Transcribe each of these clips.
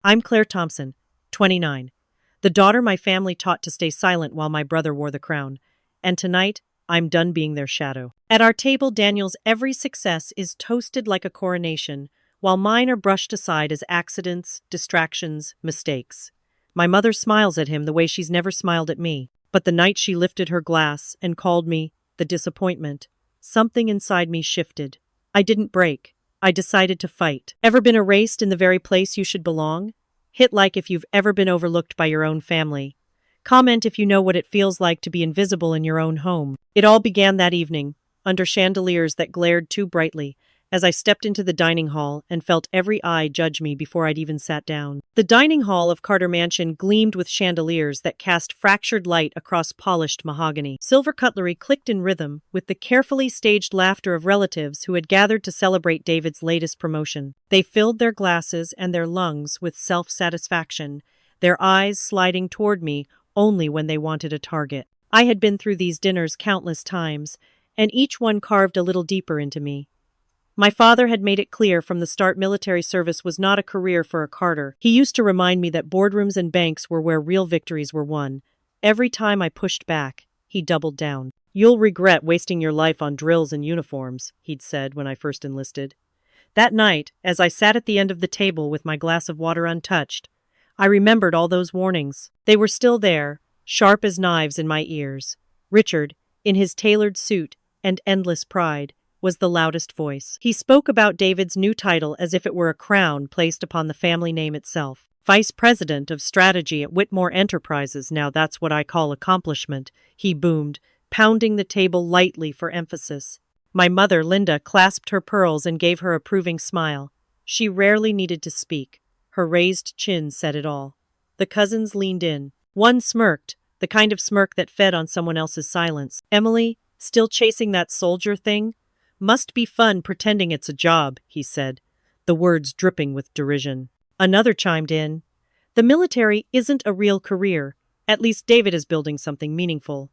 I'm Claire Thompson, 29, the daughter my family taught to stay silent while my brother wore the crown. And tonight, I'm done being their shadow. At our table, Daniel's every success is toasted like a coronation, while mine are brushed aside as accidents, distractions, mistakes. My mother smiles at him the way she's never smiled at me. But the night she lifted her glass and called me the disappointment, something inside me shifted. I didn't break. I decided to fight. Ever been erased in the very place you should belong? Hit like if you've ever been overlooked by your own family. Comment if you know what it feels like to be invisible in your own home. It all began that evening, under chandeliers that glared too brightly, as I stepped into the dining hall and felt every eye judge me before I'd even sat down. The dining hall of Carter Mansion gleamed with chandeliers that cast fractured light across polished mahogany. Silver cutlery clicked in rhythm with the carefully staged laughter of relatives who had gathered to celebrate David's latest promotion. They filled their glasses and their lungs with self-satisfaction, their eyes sliding toward me only when they wanted a target. I had been through these dinners countless times, and each one carved a little deeper into me. My father had made it clear from the start military service was not a career for a Carter. He used to remind me that boardrooms and banks were where real victories were won. Every time I pushed back, he doubled down. "You'll regret wasting your life on drills and uniforms," he'd said when I first enlisted. That night, as I sat at the end of the table with my glass of water untouched, I remembered all those warnings. They were still there, sharp as knives in my ears. Richard, in his tailored suit and endless pride, was the loudest voice. He spoke about David's new title as if it were a crown placed upon the family name itself. "Vice President of Strategy at Whitmore Enterprises, now that's what I call accomplishment," he boomed, pounding the table lightly for emphasis. My mother, Linda, clasped her pearls and gave her approving smile. She rarely needed to speak. Her raised chin said it all. The cousins leaned in. One smirked, the kind of smirk that fed on someone else's silence. "Emily, still chasing that soldier thing? Must be fun pretending it's a job," he said, the words dripping with derision. Another chimed in. "The military isn't a real career. At least David is building something meaningful."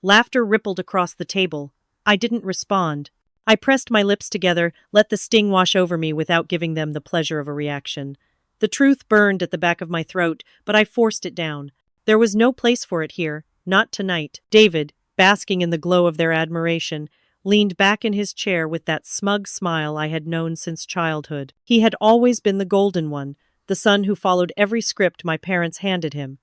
Laughter rippled across the table. I didn't respond. I pressed my lips together, let the sting wash over me without giving them the pleasure of a reaction. The truth burned at the back of my throat, but I forced it down. There was no place for it here, not tonight. David, basking in the glow of their admiration, leaned back in his chair with that smug smile I had known since childhood. He had always been the golden one, the son who followed every script my parents handed him.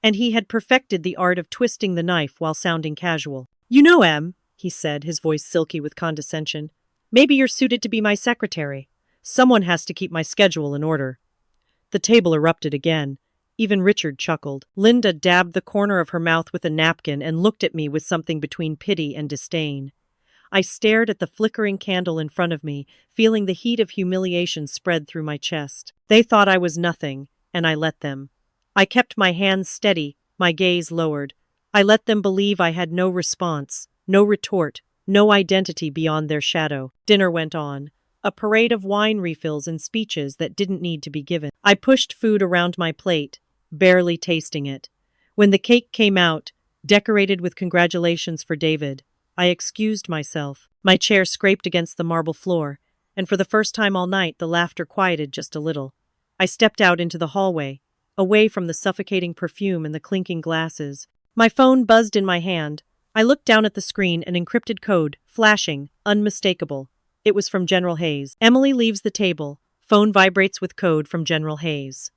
And he had perfected the art of twisting the knife while sounding casual. "You know, Em," he said, his voice silky with condescension, "maybe you're suited to be my secretary. Someone has to keep my schedule in order." The table erupted again. Even Richard chuckled. Linda dabbed the corner of her mouth with a napkin and looked at me with something between pity and disdain. I stared at the flickering candle in front of me, feeling the heat of humiliation spread through my chest. They thought I was nothing, and I let them. I kept my hands steady, my gaze lowered. I let them believe I had no response, no retort, no identity beyond their shadow. Dinner went on. A parade of wine refills and speeches that didn't need to be given. I pushed food around my plate, barely tasting it. When the cake came out, decorated with congratulations for David, I excused myself. My chair scraped against the marble floor, and for the first time all night the laughter quieted just a little. I stepped out into the hallway, away from the suffocating perfume and the clinking glasses. My phone buzzed in my hand. I looked down at the screen, an encrypted code, flashing, unmistakable. It was from General Hayes. "Emily leaves the table. Phone vibrates with code from General Hayes."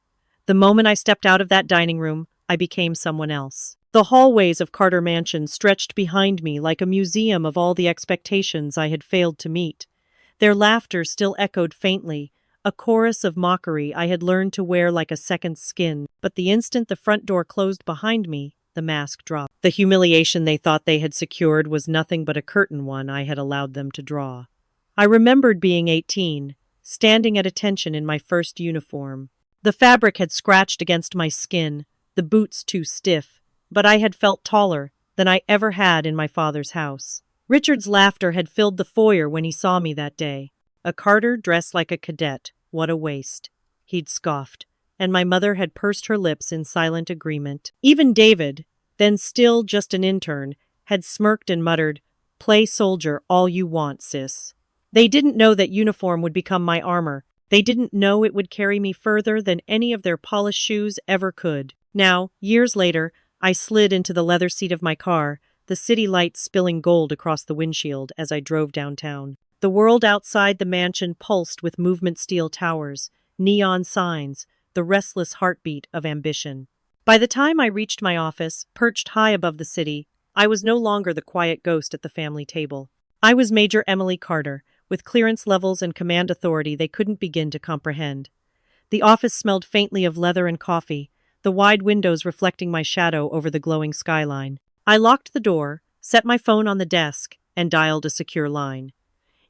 The moment I stepped out of that dining room, I became someone else. The hallways of Carter Mansion stretched behind me like a museum of all the expectations I had failed to meet. Their laughter still echoed faintly, a chorus of mockery I had learned to wear like a second skin. But the instant the front door closed behind me, the mask dropped. The humiliation they thought they had secured was nothing but a curtain one I had allowed them to draw. I remembered being 18, standing at attention in my first uniform. The fabric had scratched against my skin, the boots too stiff, but I had felt taller than I ever had in my father's house. Richard's laughter had filled the foyer when he saw me that day. A Carter dressed like a cadet, what a waste, he'd scoffed, and my mother had pursed her lips in silent agreement. Even David, then still just an intern, had smirked and muttered, "Play soldier all you want, sis." They didn't know that uniform would become my armor, They didn't know it would carry me further than any of their polished shoes ever could. Now, years later, I slid into the leather seat of my car, the city lights spilling gold across the windshield as I drove downtown. The world outside the mansion pulsed with movement steel towers, neon signs, the restless heartbeat of ambition. By the time I reached my office, perched high above the city, I was no longer the quiet ghost at the family table. I was Major Emily Carter, with clearance levels and command authority they couldn't begin to comprehend. The office smelled faintly of leather and coffee, the wide windows reflecting my shadow over the glowing skyline. I locked the door, set my phone on the desk, and dialed a secure line.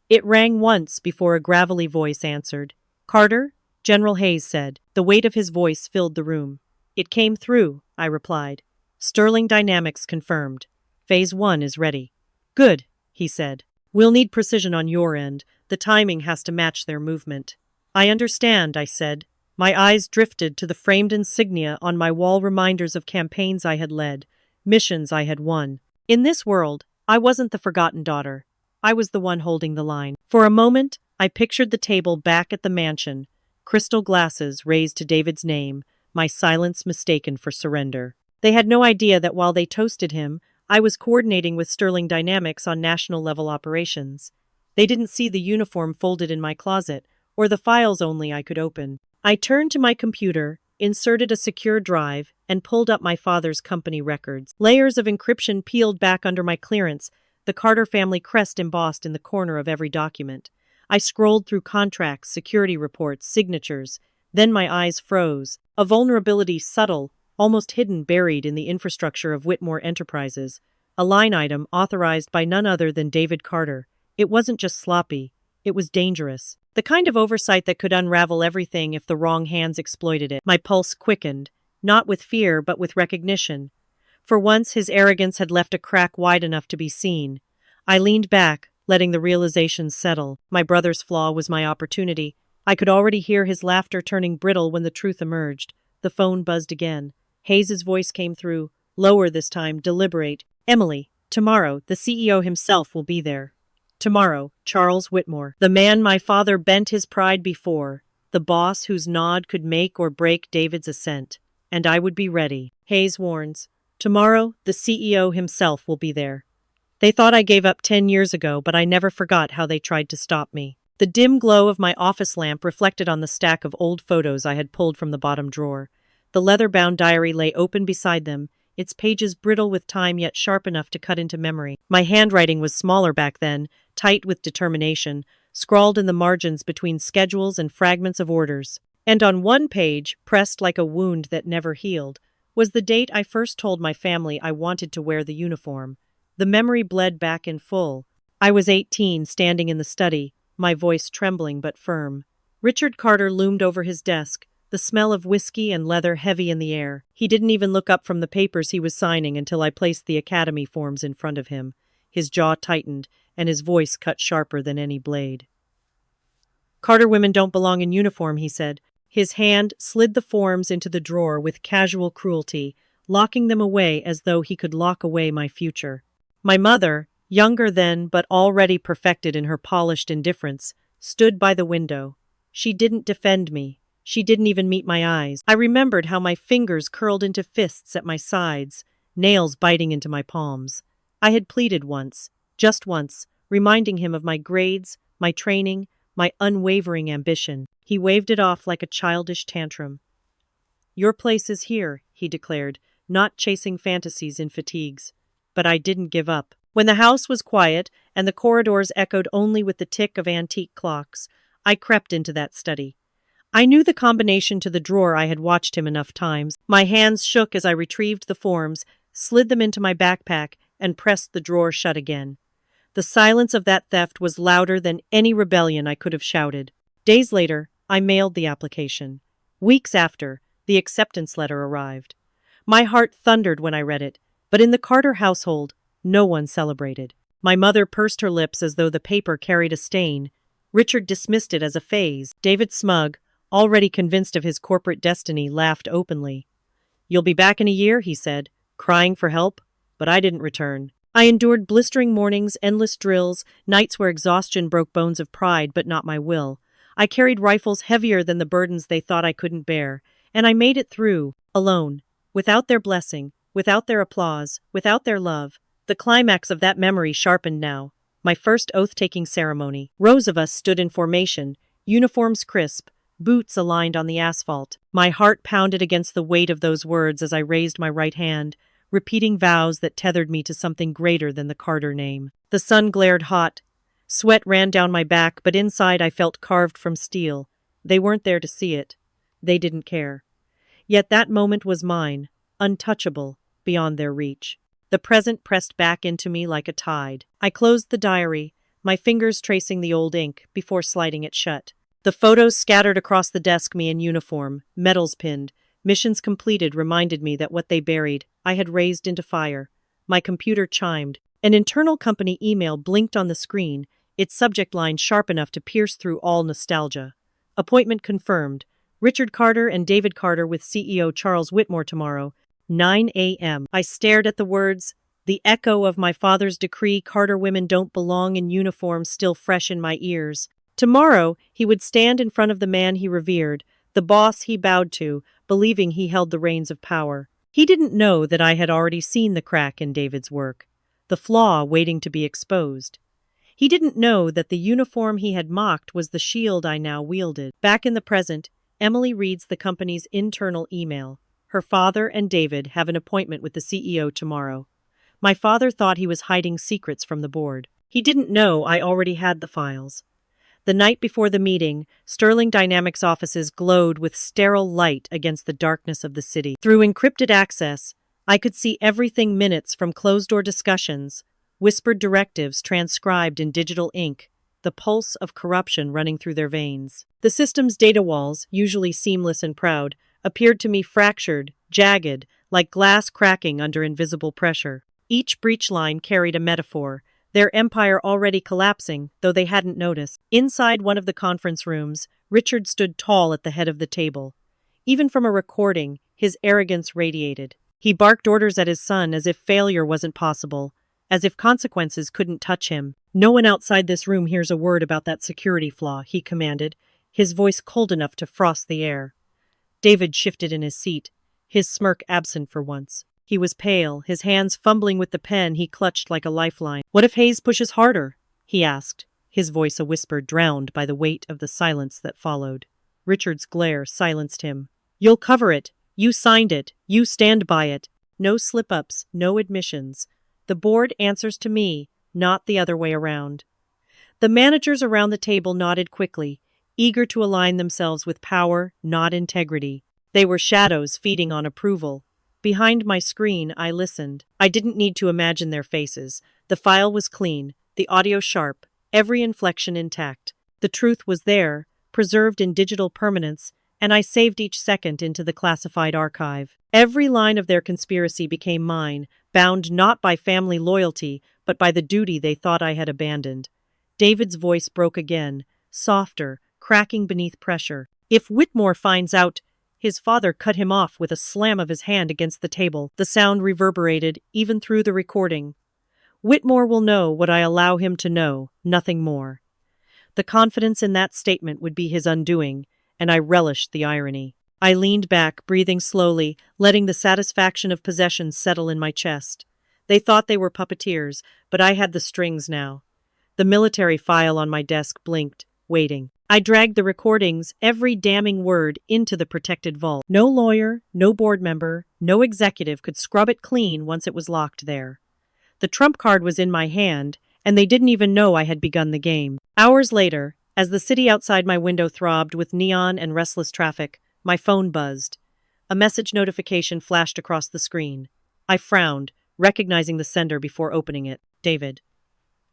It rang once before a gravelly voice answered. "Carter?" General Hayes said. The weight of his voice filled the room. "It came through," I replied. "Sterling Dynamics confirmed. Phase 1 is ready." "Good," he said. "We'll need precision on your end. The timing has to match their movement." "I understand," I said. My eyes drifted to the framed insignia on my wall, reminders of campaigns I had led, missions I had won. In this world, I wasn't the forgotten daughter. I was the one holding the line. For a moment, I pictured the table back at the mansion, crystal glasses raised to David's name, my silence mistaken for surrender. They had no idea that while they toasted him, I was coordinating with Sterling Dynamics on national-level operations. They didn't see the uniform folded in my closet, or the files only I could open. I turned to my computer, inserted a secure drive, and pulled up my father's company records. Layers of encryption peeled back under my clearance, the Carter family crest embossed in the corner of every document. I scrolled through contracts, security reports, signatures. Then my eyes froze. A vulnerability subtle, almost hidden, buried in the infrastructure of Whitmore Enterprises. A line item authorized by none other than David Carter. It wasn't just sloppy. It was dangerous. The kind of oversight that could unravel everything if the wrong hands exploited it. My pulse quickened, not with fear but with recognition. For once, his arrogance had left a crack wide enough to be seen. I leaned back, letting the realization settle. My brother's flaw was my opportunity. I could already hear his laughter turning brittle when the truth emerged. The phone buzzed again. Hayes's voice came through, lower this time, deliberate. "Emily, tomorrow, the CEO himself will be there. Tomorrow, Charles Whitmore, the man my father bent his pride before, the boss whose nod could make or break David's ascent. And I would be ready." Hayes warns. "Tomorrow, the CEO himself will be there." They thought I gave up 10 years ago, but I never forgot how they tried to stop me. The dim glow of my office lamp reflected on the stack of old photos I had pulled from the bottom drawer. The leather-bound diary lay open beside them, its pages brittle with time yet sharp enough to cut into memory. My handwriting was smaller back then, tight with determination, scrawled in the margins between schedules and fragments of orders. And on one page, pressed like a wound that never healed, was the date I first told my family I wanted to wear the uniform. The memory bled back in full. I was 18, standing in the study, my voice trembling but firm. Richard Carter loomed over his desk, the smell of whiskey and leather heavy in the air. He didn't even look up from the papers he was signing until I placed the academy forms in front of him. His jaw tightened, and his voice cut sharper than any blade. "Carter women don't belong in uniform," he said. His hand slid the forms into the drawer with casual cruelty, locking them away as though he could lock away my future. My mother, younger then but already perfected in her polished indifference, stood by the window. She didn't defend me. She didn't even meet my eyes. I remembered how my fingers curled into fists at my sides, nails biting into my palms. I had pleaded once, just once, reminding him of my grades, my training, my unwavering ambition. He waved it off like a childish tantrum. "Your place is here," he declared, not chasing fantasies in fatigues. But I didn't give up. When the house was quiet and the corridors echoed only with the tick of antique clocks, I crept into that study. I knew the combination to the drawer. I had watched him enough times. My hands shook as I retrieved the forms, slid them into my backpack, and pressed the drawer shut again. The silence of that theft was louder than any rebellion I could have shouted. Days later, I mailed the application. Weeks after, the acceptance letter arrived. My heart thundered when I read it, but in the Carter household, no one celebrated. My mother pursed her lips as though the paper carried a stain. Richard dismissed it as a phase. David Smug, already convinced of his corporate destiny, laughed openly. "You'll be back in a year," he said, crying for help, but I didn't return. I endured blistering mornings, endless drills, nights where exhaustion broke bones of pride but not my will. I carried rifles heavier than the burdens they thought I couldn't bear, and I made it through, alone, without their blessing, without their applause, without their love. The climax of that memory sharpened now. My first oath-taking ceremony. Rows of us stood in formation, uniforms crisp, boots aligned on the asphalt. My heart pounded against the weight of those words as I raised my right hand, repeating vows that tethered me to something greater than the Carter name. The sun glared hot. Sweat ran down my back, but inside I felt carved from steel. They weren't there to see it. They didn't care. Yet that moment was mine, untouchable, beyond their reach. The present pressed back into me like a tide. I closed the diary, my fingers tracing the old ink, before sliding it shut. The photos scattered across the desk, me in uniform, medals pinned, missions completed, reminded me that what they buried, I had raised into fire. My computer chimed. An internal company email blinked on the screen, its subject line sharp enough to pierce through all nostalgia. Appointment confirmed. Richard Carter and David Carter with CEO Charles Whitmore tomorrow, 9 a.m. I stared at the words, the echo of my father's decree, Carter women don't belong in uniform, still fresh in my ears. Tomorrow, he would stand in front of the man he revered, the boss he bowed to, believing he held the reins of power. He didn't know that I had already seen the crack in David's work, the flaw waiting to be exposed. He didn't know that the uniform he had mocked was the shield I now wielded. Back in the present, Emily reads the company's internal email. Her father and David have an appointment with the CEO tomorrow. My father thought he was hiding secrets from the board. He didn't know I already had the files. The night before the meeting, Sterling Dynamics offices glowed with sterile light against the darkness of the city. Through encrypted access, I could see everything, minutes from closed-door discussions, whispered directives transcribed in digital ink, the pulse of corruption running through their veins. The system's data walls, usually seamless and proud, appeared to me fractured, jagged, like glass cracking under invisible pressure. Each breach line carried a metaphor, their empire already collapsing, though they hadn't noticed. Inside one of the conference rooms, Richard stood tall at the head of the table. Even from a recording, his arrogance radiated. He barked orders at his son as if failure wasn't possible, as if consequences couldn't touch him. No one outside this room hears a word about that security flaw, he commanded, his voice cold enough to frost the air. David shifted in his seat, his smirk absent for once. He was pale, his hands fumbling with the pen he clutched like a lifeline. What if Hayes pushes harder? He asked, his voice a whisper drowned by the weight of the silence that followed. Richard's glare silenced him. You'll cover it. You signed it. You stand by it. No slip-ups, no admissions. The board answers to me, not the other way around. The managers around the table nodded quickly, eager to align themselves with power, not integrity. They were shadows feeding on approval. Behind my screen, I listened. I didn't need to imagine their faces. The file was clean, the audio sharp, every inflection intact. The truth was there, preserved in digital permanence, and I saved each second into the classified archive. Every line of their conspiracy became mine, bound not by family loyalty, but by the duty they thought I had abandoned. David's voice broke again, softer, cracking beneath pressure. If Whitmore finds out, his father cut him off with a slam of his hand against the table. The sound reverberated, even through the recording. Whitmore will know what I allow him to know, nothing more. The confidence in that statement would be his undoing, and I relished the irony. I leaned back, breathing slowly, letting the satisfaction of possession settle in my chest. They thought they were puppeteers, but I had the strings now. The military file on my desk blinked, waiting. I dragged the recordings, every damning word, into the protected vault. No lawyer, no board member, no executive could scrub it clean once it was locked there. The trump card was in my hand, and they didn't even know I had begun the game. Hours later, as the city outside my window throbbed with neon and restless traffic, my phone buzzed. A message notification flashed across the screen. I frowned, recognizing the sender before opening it. David.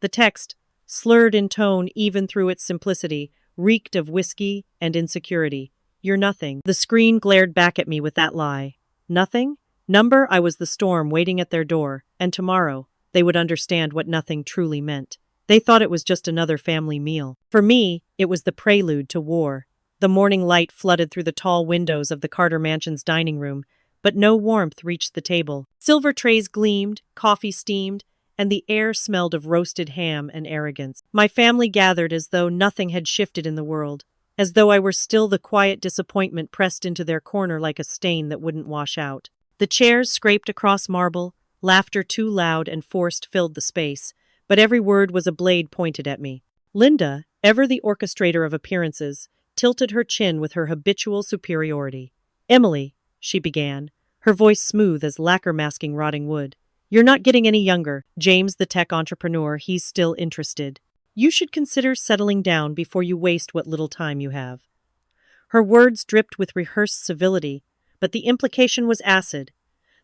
The text, slurred in tone even through its simplicity, reeked of whiskey and insecurity. You're nothing. The screen glared back at me with that lie. Nothing? Number, I was the storm waiting at their door, and tomorrow, they would understand what nothing truly meant. They thought it was just another family meal. For me, it was the prelude to war. The morning light flooded through the tall windows of the Carter Mansion's dining room, but no warmth reached the table. Silver trays gleamed, coffee steamed, and the air smelled of roasted ham and arrogance. My family gathered as though nothing had shifted in the world, as though I were still the quiet disappointment pressed into their corner like a stain that wouldn't wash out. The chairs scraped across marble, laughter too loud and forced filled the space, but every word was a blade pointed at me. Linda, ever the orchestrator of appearances, tilted her chin with her habitual superiority. "Emily," she began, her voice smooth as lacquer masking rotting wood. "You're not getting any younger. James, the tech entrepreneur, he's still interested. You should consider settling down before you waste what little time you have." Her words dripped with rehearsed civility, but the implication was acid,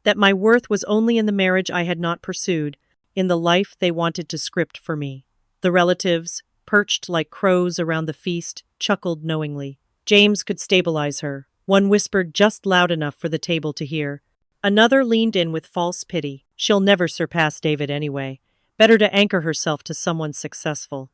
that my worth was only in the marriage I had not pursued, in the life they wanted to script for me. The relatives, perched like crows around the feast, chuckled knowingly. James could stabilize her. One whispered just loud enough for the table to hear. Another leaned in with false pity. "She'll never surpass David anyway. Better to anchor herself to someone successful."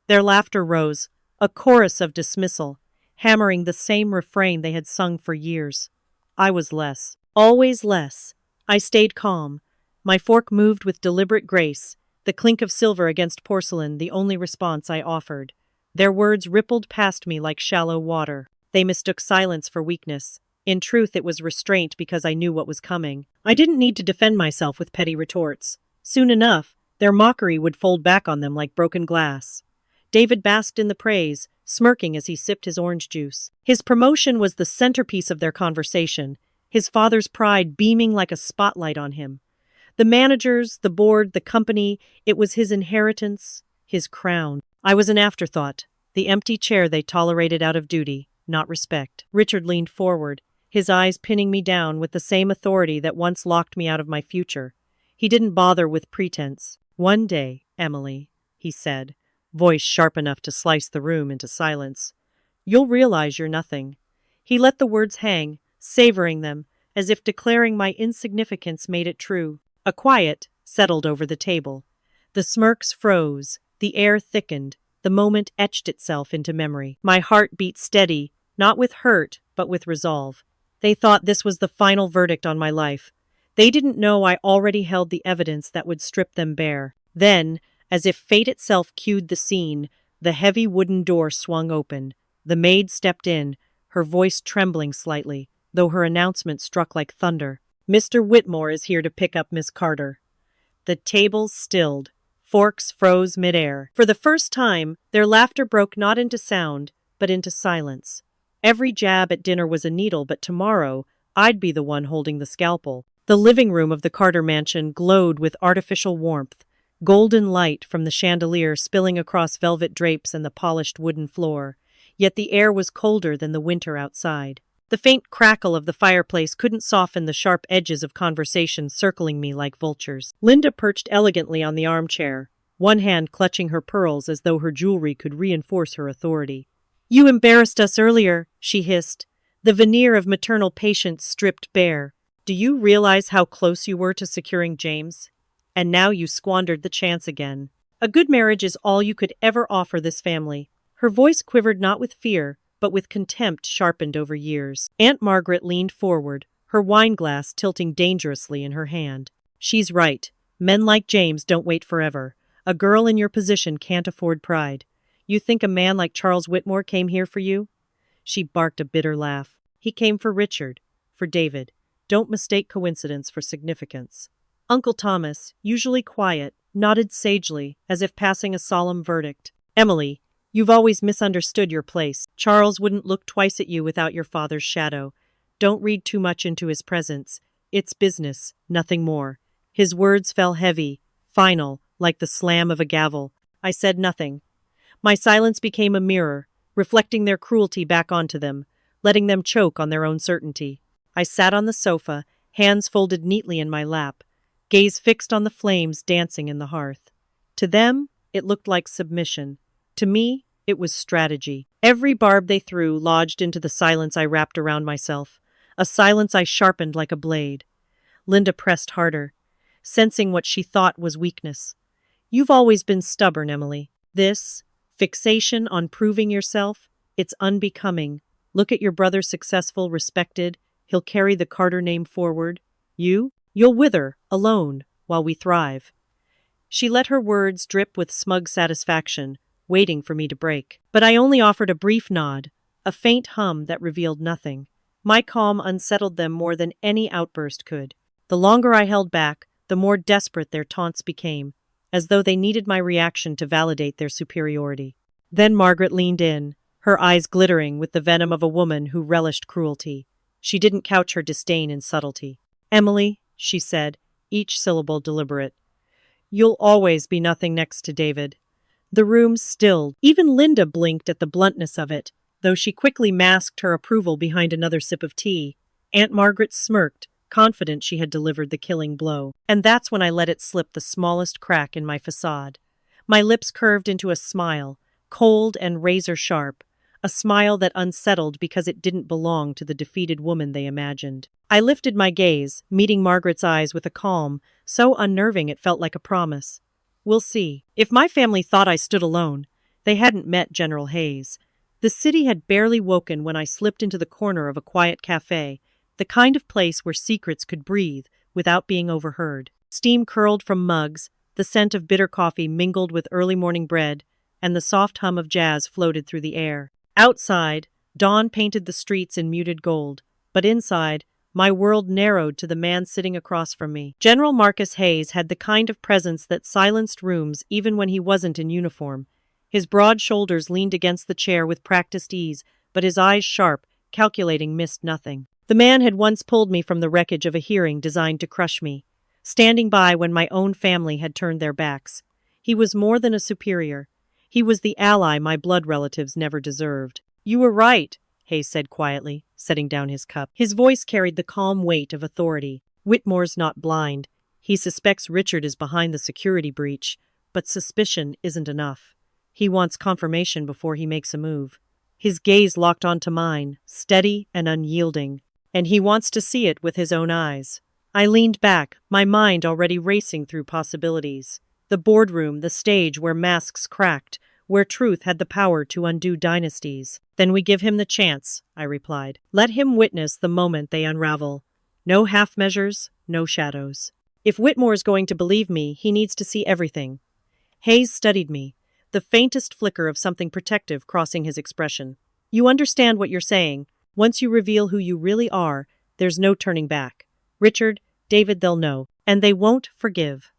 Their laughter rose, a chorus of dismissal, hammering the same refrain they had sung for years. I was less. Always less. I stayed calm. My fork moved with deliberate grace, the clink of silver against porcelain the only response I offered. Their words rippled past me like shallow water. They mistook silence for weakness. In truth, it was restraint because I knew what was coming. I didn't need to defend myself with petty retorts. Soon enough, their mockery would fold back on them like broken glass. David basked in the praise, smirking as he sipped his orange juice. His promotion was the centerpiece of their conversation, his father's pride beaming like a spotlight on him. The managers, the board, the company, it was his inheritance, his crown. I was an afterthought, the empty chair they tolerated out of duty, not respect. Richard leaned forward, his eyes pinning me down with the same authority that once locked me out of my future. He didn't bother with pretense. "One day, Emily," he said, voice sharp enough to slice the room into silence, "you'll realize you're nothing." He let the words hang, savoring them, as if declaring my insignificance made it true. A quiet settled over the table. The smirks froze, the air thickened, the moment etched itself into memory. My heart beat steady, not with hurt, but with resolve. They thought this was the final verdict on my life. They didn't know I already held the evidence that would strip them bare. Then, as if fate itself cued the scene, the heavy wooden door swung open. The maid stepped in, her voice trembling slightly, though her announcement struck like thunder. "Mr. Whitmore is here to pick up Miss Carter." The tables stilled. Forks froze midair. For the first time, their laughter broke not into sound, but into silence. Every jab at dinner was a needle, but tomorrow, I'd be the one holding the scalpel. The living room of the Carter mansion glowed with artificial warmth, golden light from the chandelier spilling across velvet drapes and the polished wooden floor. Yet the air was colder than the winter outside. The faint crackle of the fireplace couldn't soften the sharp edges of conversation circling me like vultures. Linda perched elegantly on the armchair, one hand clutching her pearls as though her jewelry could reinforce her authority. "You embarrassed us earlier," she hissed, the veneer of maternal patience stripped bare. "Do you realize how close you were to securing James? And now you squandered the chance again. A good marriage is all you could ever offer this family." Her voice quivered not with fear, but with contempt sharpened over years. Aunt Margaret leaned forward, her wineglass tilting dangerously in her hand. "She's right. Men like James don't wait forever. A girl in your position can't afford pride. You think a man like Charles Whitmore came here for you?" She barked a bitter laugh. "He came for Richard, for David. Don't mistake coincidence for significance." Uncle Thomas, usually quiet, nodded sagely, as if passing a solemn verdict. "Emily, you've always misunderstood your place. Charles wouldn't look twice at you without your father's shadow. Don't read too much into his presence. It's business, nothing more." His words fell heavy, final, like the slam of a gavel. I said nothing. My silence became a mirror, reflecting their cruelty back onto them, letting them choke on their own certainty. I sat on the sofa, hands folded neatly in my lap, gaze fixed on the flames dancing in the hearth. To them, it looked like submission. To me, it was strategy. Every barb they threw lodged into the silence I wrapped around myself, a silence I sharpened like a blade. Linda pressed harder, sensing what she thought was weakness. "You've always been stubborn, Emily. This fixation on proving yourself, it's unbecoming. Look at your brother, successful, respected. He'll carry the Carter name forward. You'll wither, alone, while we thrive." She let her words drip with smug satisfaction, waiting for me to break. But I only offered a brief nod, a faint hum that revealed nothing. My calm unsettled them more than any outburst could. The longer I held back, the more desperate their taunts became, as though they needed my reaction to validate their superiority. Then Margaret leaned in, her eyes glittering with the venom of a woman who relished cruelty. She didn't couch her disdain in subtlety. "Emily," she said, each syllable deliberate, "you'll always be nothing next to David." The room stilled. Even Linda blinked at the bluntness of it, though she quickly masked her approval behind another sip of tea. Aunt Margaret smirked, confident she had delivered the killing blow. And that's when I let it slip the smallest crack in my facade. My lips curved into a smile, cold and razor-sharp, a smile that unsettled because it didn't belong to the defeated woman they imagined. I lifted my gaze, meeting Margaret's eyes with a calm, so unnerving it felt like a promise. "We'll see." If my family thought I stood alone, they hadn't met General Hayes. The city had barely woken when I slipped into the corner of a quiet cafe, the kind of place where secrets could breathe without being overheard. Steam curled from mugs, the scent of bitter coffee mingled with early morning bread, and the soft hum of jazz floated through the air. Outside, dawn painted the streets in muted gold, but inside, my world narrowed to the man sitting across from me. General Marcus Hayes had the kind of presence that silenced rooms even when he wasn't in uniform. His broad shoulders leaned against the chair with practiced ease, but his eyes sharp, calculating, missed nothing. The man had once pulled me from the wreckage of a hearing designed to crush me, standing by when my own family had turned their backs. He was more than a superior. He was the ally my blood relatives never deserved. "You were right," Hayes said quietly, setting down his cup. His voice carried the calm weight of authority. "Whitmore's not blind. He suspects Richard is behind the security breach, but suspicion isn't enough. He wants confirmation before he makes a move." His gaze locked onto mine, steady and unyielding, and he wants to see it with his own eyes. I leaned back, my mind already racing through possibilities. The boardroom, the stage where masks cracked, where truth had the power to undo dynasties. "Then we give him the chance," I replied. "Let him witness the moment they unravel. No half measures, no shadows. If Whitmore's going to believe me, he needs to see everything." Hayes studied me, the faintest flicker of something protective crossing his expression. "You understand what you're saying. Once you reveal who you really are, there's no turning back. Richard, David, they'll know, and they won't forgive."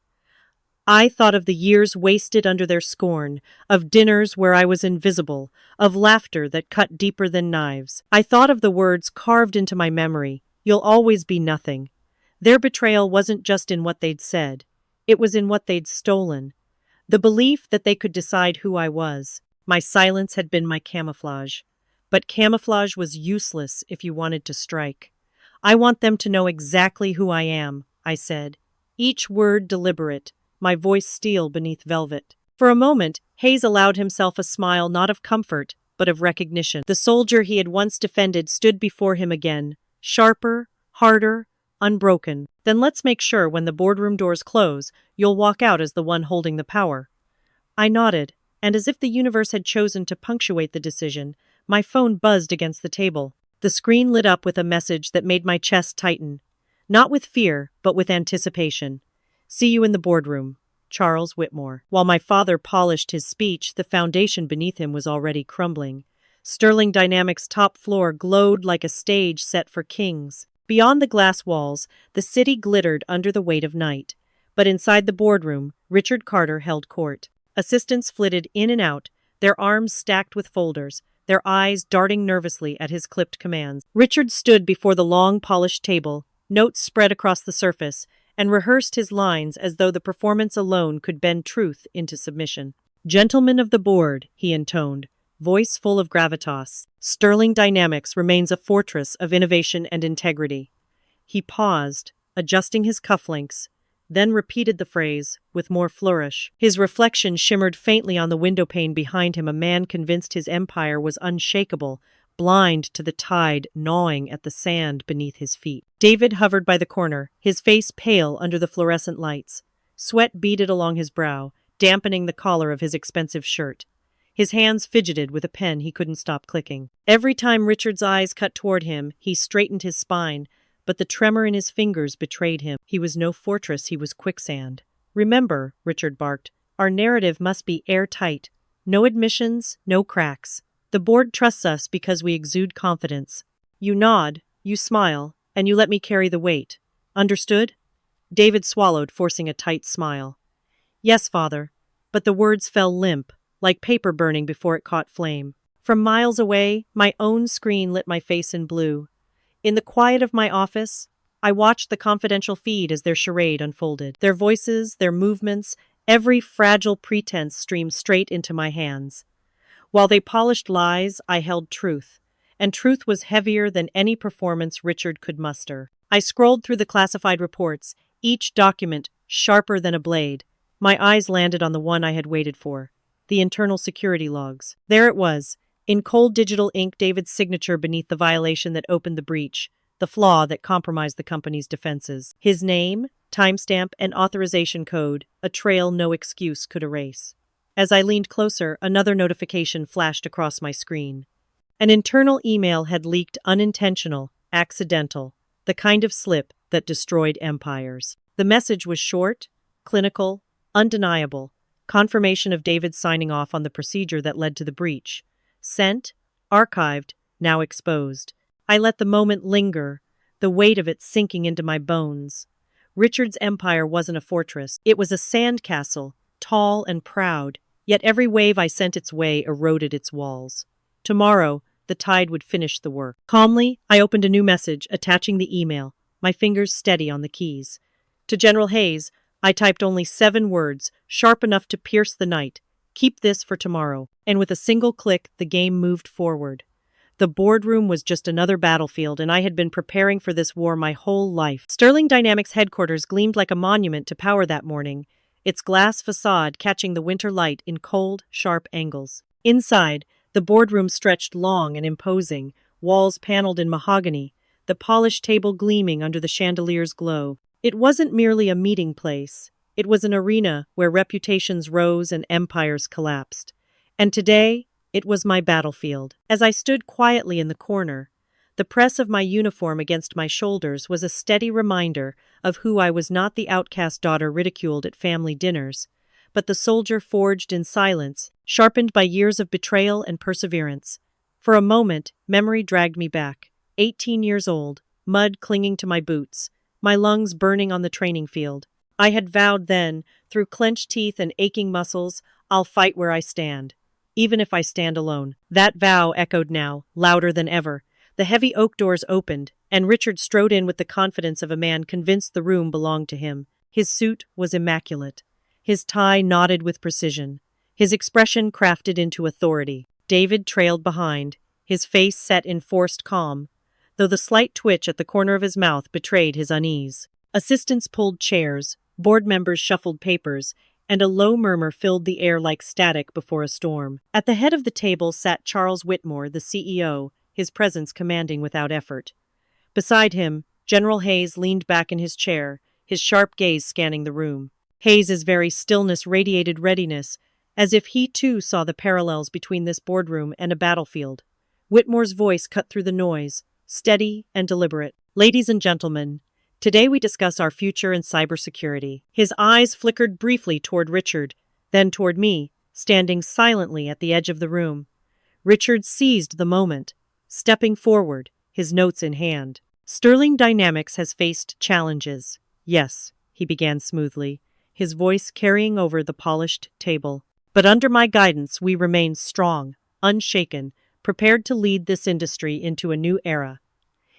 I thought of the years wasted under their scorn, of dinners where I was invisible, of laughter that cut deeper than knives. I thought of the words carved into my memory, "You'll always be nothing." Their betrayal wasn't just in what they'd said. It was in what they'd stolen. The belief that they could decide who I was. My silence had been my camouflage. But camouflage was useless if you wanted to strike. "I want them to know exactly who I am," I said, each word deliberate, my voice steel beneath velvet. For a moment, Hayes allowed himself a smile not of comfort, but of recognition. The soldier he had once defended stood before him again, sharper, harder, unbroken. "Then let's make sure when the boardroom doors close, you'll walk out as the one holding the power." I nodded, and as if the universe had chosen to punctuate the decision, my phone buzzed against the table. The screen lit up with a message that made my chest tighten. Not with fear, but with anticipation. "See you in the boardroom, Charles Whitmore." While my father polished his speech, the foundation beneath him was already crumbling. Sterling Dynamics' top floor glowed like a stage set for kings. Beyond the glass walls, the city glittered under the weight of night. But inside the boardroom, Richard Carter held court. Assistants flitted in and out, their arms stacked with folders, their eyes darting nervously at his clipped commands. Richard stood before the long, polished table, notes spread across the surface, and rehearsed his lines as though the performance alone could bend truth into submission. "Gentlemen of the board," he intoned, voice full of gravitas, "Sterling Dynamics remains a fortress of innovation and integrity." He paused, adjusting his cufflinks, then repeated the phrase with more flourish. His reflection shimmered faintly on the windowpane behind him, a man convinced his empire was unshakable, blind to the tide gnawing at the sand beneath his feet. David hovered by the corner, his face pale under the fluorescent lights. Sweat beaded along his brow, dampening the collar of his expensive shirt. His hands fidgeted with a pen he couldn't stop clicking. Every time Richard's eyes cut toward him, he straightened his spine, but the tremor in his fingers betrayed him. He was no fortress, he was quicksand. "Remember," Richard barked, "our narrative must be airtight. No admissions, no cracks. The board trusts us because we exude confidence. You nod, you smile, and you let me carry the weight. Understood? David swallowed, forcing a tight smile. Yes, father. But the words fell limp, like paper burning before it caught flame. From miles away, my own screen lit my face in blue. In the quiet of my office, I watched the confidential feed as their charade unfolded. Their voices, their movements, every fragile pretense streamed straight into my hands. While they polished lies, I held truth. And truth was heavier than any performance Richard could muster. I scrolled through the classified reports, each document sharper than a blade. My eyes landed on the one I had waited for, the internal security logs. There it was, in cold digital ink, David's signature beneath the violation that opened the breach, the flaw that compromised the company's defenses. His name, timestamp, and authorization code, a trail no excuse could erase. As I leaned closer, another notification flashed across my screen. An internal email had leaked, unintentional, accidental, the kind of slip that destroyed empires. The message was short, clinical, undeniable, confirmation of David signing off on the procedure that led to the breach. Sent, archived, now exposed. I let the moment linger, the weight of it sinking into my bones. Richard's empire wasn't a fortress. It was a sandcastle, tall and proud, yet every wave I sent its way eroded its walls. Tomorrow, the tide would finish the work. Calmly, I opened a new message, attaching the email, my fingers steady on the keys. To General Hayes, I typed only 7 words, sharp enough to pierce the night. Keep this for tomorrow. And with a single click, the game moved forward. The boardroom was just another battlefield, and I had been preparing for this war my whole life. Sterling Dynamics headquarters gleamed like a monument to power that morning, its glass facade catching the winter light in cold, sharp angles. Inside, the boardroom stretched long and imposing, walls paneled in mahogany, the polished table gleaming under the chandelier's glow. It wasn't merely a meeting place. It was an arena where reputations rose and empires collapsed. And today, it was my battlefield. As I stood quietly in the corner, the press of my uniform against my shoulders was a steady reminder of who I was, not the outcast daughter ridiculed at family dinners, but the soldier forged in silence, sharpened by years of betrayal and perseverance. For a moment, memory dragged me back. 18 years old, mud clinging to my boots, my lungs burning on the training field. I had vowed then, through clenched teeth and aching muscles, I'll fight where I stand, even if I stand alone. That vow echoed now, louder than ever. The heavy oak doors opened, and Richard strode in with the confidence of a man convinced the room belonged to him. His suit was immaculate. His tie knotted with precision. His expression crafted into authority. David trailed behind, his face set in forced calm, though the slight twitch at the corner of his mouth betrayed his unease. Assistants pulled chairs, board members shuffled papers, and a low murmur filled the air like static before a storm. At the head of the table sat Charles Whitmore, the CEO, his presence commanding without effort. Beside him, General Hayes leaned back in his chair, his sharp gaze scanning the room. Hayes's very stillness radiated readiness, as if he too saw the parallels between this boardroom and a battlefield. Whitmore's voice cut through the noise, steady and deliberate. Ladies and gentlemen, today we discuss our future in cybersecurity. His eyes flickered briefly toward Richard, then toward me, standing silently at the edge of the room. Richard seized the moment, stepping forward, his notes in hand. Sterling Dynamics has faced challenges. Yes, he began smoothly, his voice carrying over the polished table. But under my guidance, we remain strong, unshaken, prepared to lead this industry into a new era.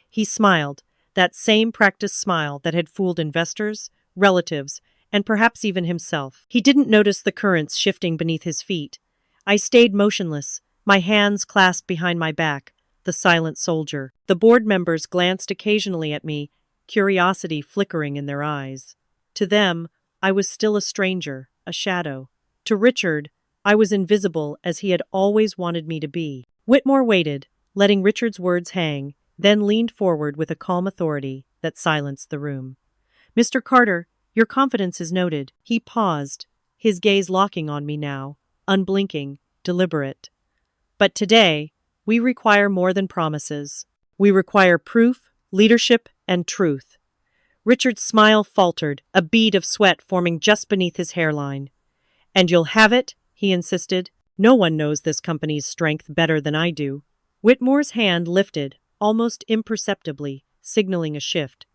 He smiled, that same practiced smile that had fooled investors, relatives, and perhaps even himself. He didn't notice the currents shifting beneath his feet. I stayed motionless, my hands clasped behind my back, the silent soldier. The board members glanced occasionally at me, curiosity flickering in their eyes. To them, I was still a stranger, a shadow. To Richard, I was invisible as he had always wanted me to be. Whitmore waited, letting Richard's words hang, then leaned forward with a calm authority that silenced the room. Mr. Carter, your confidence is noted. He paused, his gaze locking on me now, unblinking, deliberate. But today, we require more than promises. We require proof, leadership, and truth. Richard's smile faltered, a bead of sweat forming just beneath his hairline. And you'll have it, he insisted, No one knows this company's strength better than I do. Whitmore's hand lifted, almost imperceptibly, signaling a shift.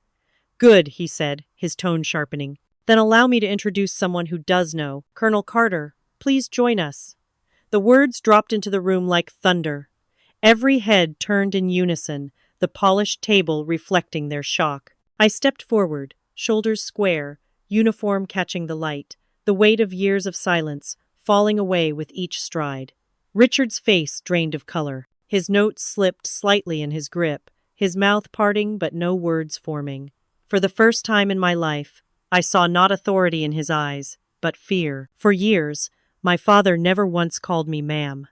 Good, he said, his tone sharpening. Then allow me to introduce someone who does know. Colonel Carter, please join us. The words dropped into the room like thunder. Every head turned in unison, the polished table reflecting their shock. I stepped forward, shoulders square, uniform catching the light, the weight of years of silence falling away with each stride. Richard's face drained of color. His notes slipped slightly in his grip, his mouth parting but no words forming. For the first time in my life, I saw not authority in his eyes, but fear. For years, my father never once called me ma'am.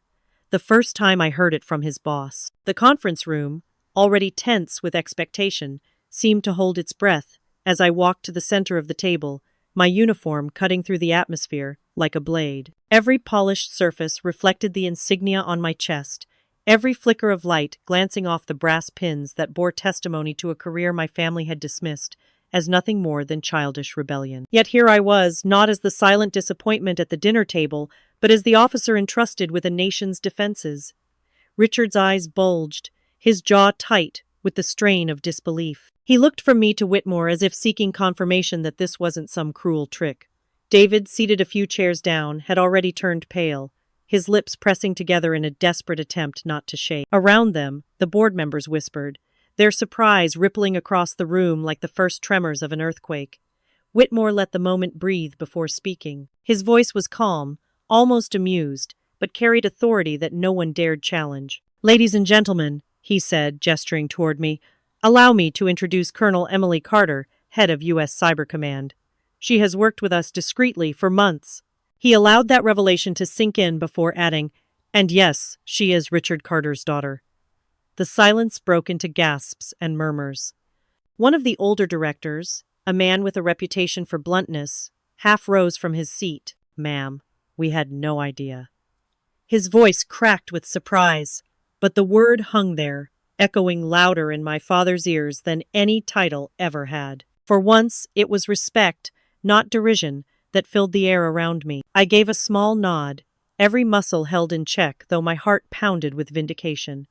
The first time I heard it from his boss. The conference room, already tense with expectation, seemed to hold its breath as I walked to the center of the table, my uniform cutting through the atmosphere like a blade. Every polished surface reflected the insignia on my chest, every flicker of light glancing off the brass pins that bore testimony to a career my family had dismissed as nothing more than childish rebellion. Yet here I was, not as the silent disappointment at the dinner table, but as the officer entrusted with a nation's defenses. Richard's eyes bulged, his jaw tight with the strain of disbelief. He looked from me to Whitmore as if seeking confirmation that this wasn't some cruel trick. David, seated a few chairs down, had already turned pale, his lips pressing together in a desperate attempt not to shake. Around them, the board members whispered, their surprise rippling across the room like the first tremors of an earthquake. Whitmore let the moment breathe before speaking. His voice was calm, almost amused, but carried authority that no one dared challenge. Ladies and gentlemen, he said, gesturing toward me, allow me to introduce Colonel Emily Carter, head of U.S. Cyber Command. She has worked with us discreetly for months. He allowed that revelation to sink in before adding, and yes, she is Richard Carter's daughter. The silence broke into gasps and murmurs. One of the older directors, a man with a reputation for bluntness, half rose from his seat. Ma'am, we had no idea. His voice cracked with surprise, but the word hung there, echoing louder in my father's ears than any title ever had. For once, it was respect, not derision, that filled the air around me. I gave a small nod, every muscle held in check, though my heart pounded with vindication.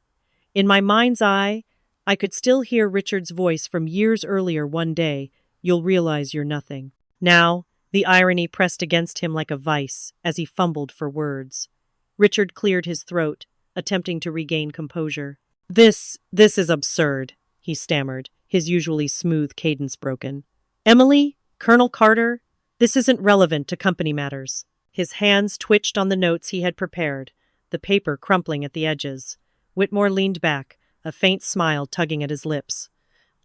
In my mind's eye, I could still hear Richard's voice from years earlier. One day, you'll realize you're nothing. Now, the irony pressed against him like a vice as he fumbled for words. Richard cleared his throat, attempting to regain composure. This is absurd, he stammered, his usually smooth cadence broken. Emily, Colonel Carter, this isn't relevant to company matters. His hands twitched on the notes he had prepared, the paper crumpling at the edges. Whitmore leaned back, a faint smile tugging at his lips.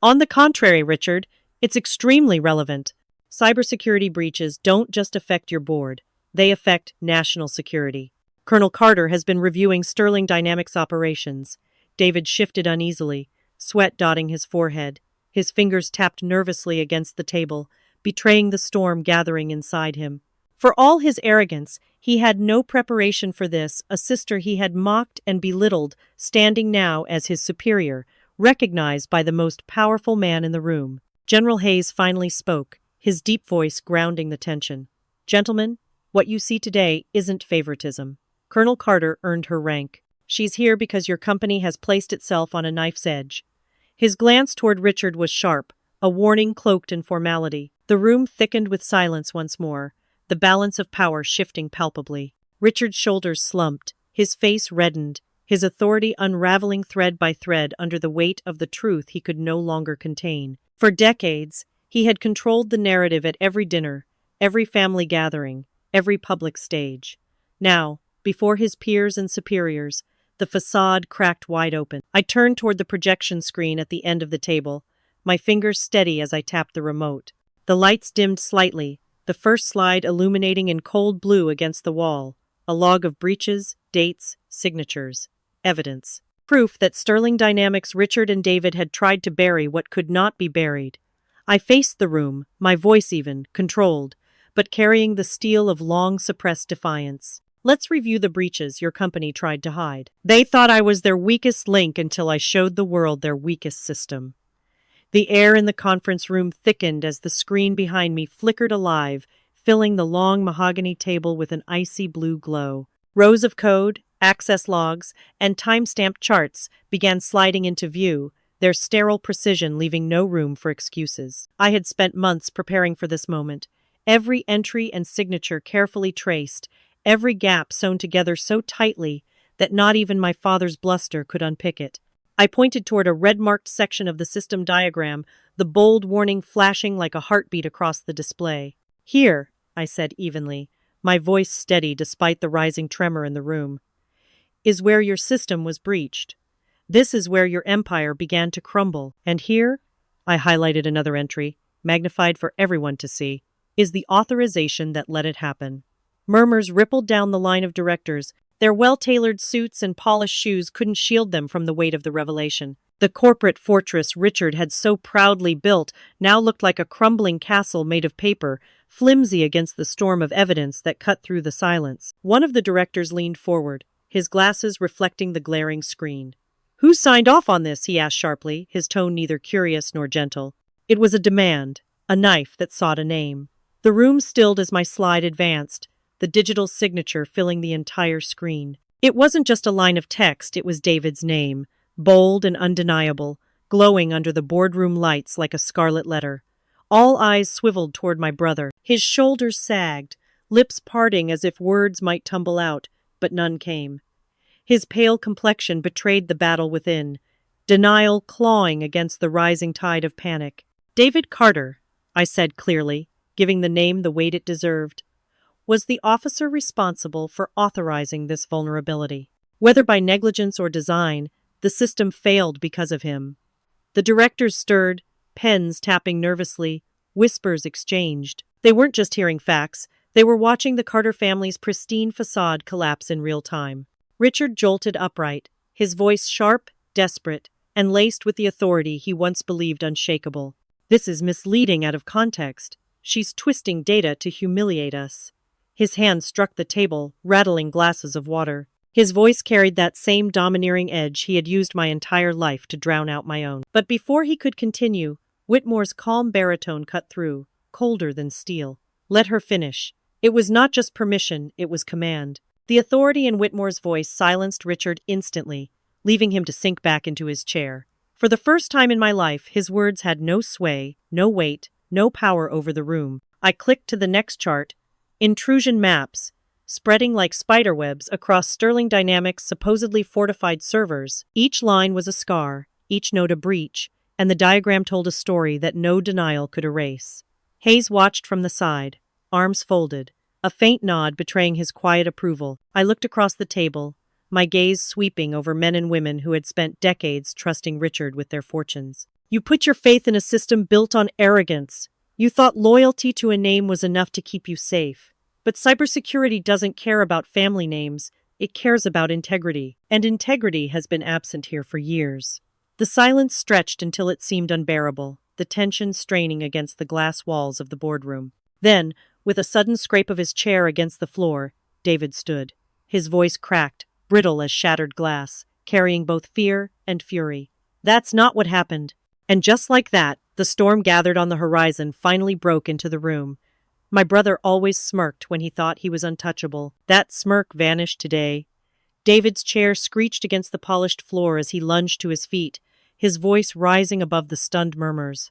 On the contrary, Richard, it's extremely relevant. Cybersecurity breaches don't just affect your board, they affect national security. Colonel Carter has been reviewing Sterling Dynamics operations. David shifted uneasily, sweat dotting his forehead. His fingers tapped nervously against the table, betraying the storm gathering inside him. For all his arrogance, he had no preparation for this, a sister he had mocked and belittled, standing now as his superior, recognized by the most powerful man in the room. General Hayes finally spoke, his deep voice grounding the tension. Gentlemen, what you see today isn't favoritism. Colonel Carter earned her rank. She's here because your company has placed itself on a knife's edge. His glance toward Richard was sharp, a warning cloaked in formality. The room thickened with silence once more, the balance of power shifting palpably. Richard's shoulders slumped, his face reddened, his authority unraveling thread by thread under the weight of the truth he could no longer contain. For decades, he had controlled the narrative at every dinner, every family gathering, every public stage. Now, before his peers and superiors, the facade cracked wide open. I turned toward the projection screen at the end of the table, my fingers steady as I tapped the remote. The lights dimmed slightly, the first slide illuminating in cold blue against the wall, a log of breaches, dates, signatures, evidence. Proof that Sterling Dynamics' Richard and David had tried to bury what could not be buried. I faced the room, my voice even, controlled, but carrying the steel of long-suppressed defiance. Let's review the breaches your company tried to hide. They thought I was their weakest link until I showed the world their weakest system. The air in the conference room thickened as the screen behind me flickered alive, filling the long mahogany table with an icy blue glow. Rows of code, access logs, and timestamped charts began sliding into view, their sterile precision leaving no room for excuses. I had spent months preparing for this moment, every entry and signature carefully traced, every gap sewn together so tightly that not even my father's bluster could unpick it. I pointed toward a red-marked section of the system diagram, the bold warning flashing like a heartbeat across the display. "Here," I said evenly, my voice steady despite the rising tremor in the room, "is where your system was breached. This is where your empire began to crumble. And here," I highlighted another entry, magnified for everyone to see, "is the authorization that let it happen." Murmurs rippled down the line of directors. Their well-tailored suits and polished shoes couldn't shield them from the weight of the revelation. The corporate fortress Richard had so proudly built now looked like a crumbling castle made of paper, flimsy against the storm of evidence that cut through the silence. One of the directors leaned forward, his glasses reflecting the glaring screen. "Who signed off on this?" he asked sharply, his tone neither curious nor gentle. It was a demand, a knife that sought a name. The room stilled as my slide advanced, the digital signature filling the entire screen. It wasn't just a line of text, it was David's name, bold and undeniable, glowing under the boardroom lights like a scarlet letter. All eyes swiveled toward my brother. His shoulders sagged, lips parting as if words might tumble out, but none came. His pale complexion betrayed the battle within, denial clawing against the rising tide of panic. "David Carter," I said clearly, giving the name the weight it deserved, was the officer responsible for authorizing this vulnerability. Whether by negligence or design, the system failed because of him. The directors stirred, pens tapping nervously, whispers exchanged. They weren't just hearing facts, they were watching the Carter family's pristine facade collapse in real time. Richard jolted upright, his voice sharp, desperate, and laced with the authority he once believed unshakable. "This is misleading out of context. She's twisting data to humiliate us." His hand struck the table, rattling glasses of water. His voice carried that same domineering edge he had used my entire life to drown out my own. But before he could continue, Whitmore's calm baritone cut through, colder than steel. "Let her finish." It was not just permission, it was command. The authority in Whitmore's voice silenced Richard instantly, leaving him to sink back into his chair. For the first time in my life, his words had no sway, no weight, no power over the room. I clicked to the next chart. Intrusion maps, spreading like spiderwebs across Sterling Dynamics' supposedly fortified servers. Each line was a scar, each note a breach, and the diagram told a story that no denial could erase. Hayes watched from the side, arms folded, a faint nod betraying his quiet approval. I looked across the table, my gaze sweeping over men and women who had spent decades trusting Richard with their fortunes. "You put your faith in a system built on arrogance. You thought loyalty to a name was enough to keep you safe. But cybersecurity doesn't care about family names, it cares about integrity. And integrity has been absent here for years." The silence stretched until it seemed unbearable, the tension straining against the glass walls of the boardroom. Then, with a sudden scrape of his chair against the floor, David stood. His voice cracked, brittle as shattered glass, carrying both fear and fury. "That's not what happened." And just like that, the storm gathered on the horizon finally broke into the room. My brother always smirked when he thought he was untouchable. That smirk vanished today. David's chair screeched against the polished floor as he lunged to his feet, his voice rising above the stunned murmurs.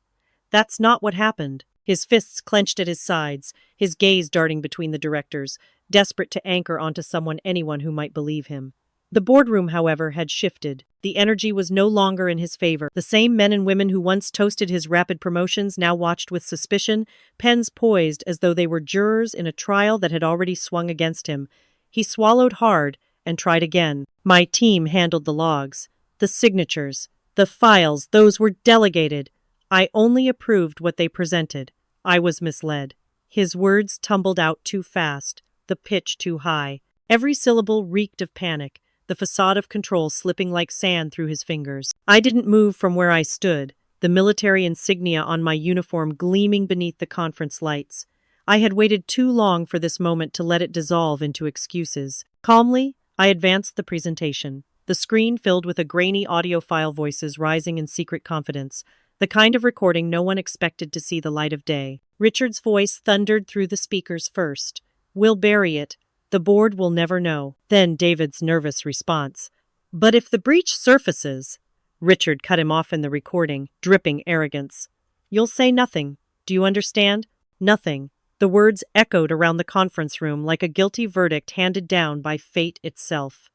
"That's not what happened." His fists clenched at his sides, his gaze darting between the directors, desperate to anchor onto anyone who might believe him. The boardroom, however, had shifted. The energy was no longer in his favor. The same men and women who once toasted his rapid promotions now watched with suspicion, pens poised as though they were jurors in a trial that had already swung against him. He swallowed hard and tried again. "My team handled the logs, the signatures, the files, those were delegated. I only approved what they presented. I was misled." His words tumbled out too fast, the pitch too high. Every syllable reeked of panic, the facade of control slipping like sand through his fingers. I didn't move from where I stood, the military insignia on my uniform gleaming beneath the conference lights. I had waited too long for this moment to let it dissolve into excuses. Calmly, I advanced the presentation, the screen filled with a grainy audio file, voices rising in secret confidence, the kind of recording no one expected to see the light of day. Richard's voice thundered through the speakers first. "We'll bury it. The board will never know. Then David's nervous response. But if the breach surfaces, Richard cut him off in the recording, dripping arrogance. You'll say nothing. Do you understand? Nothing. The words echoed around the conference room like a guilty verdict handed down by fate itself.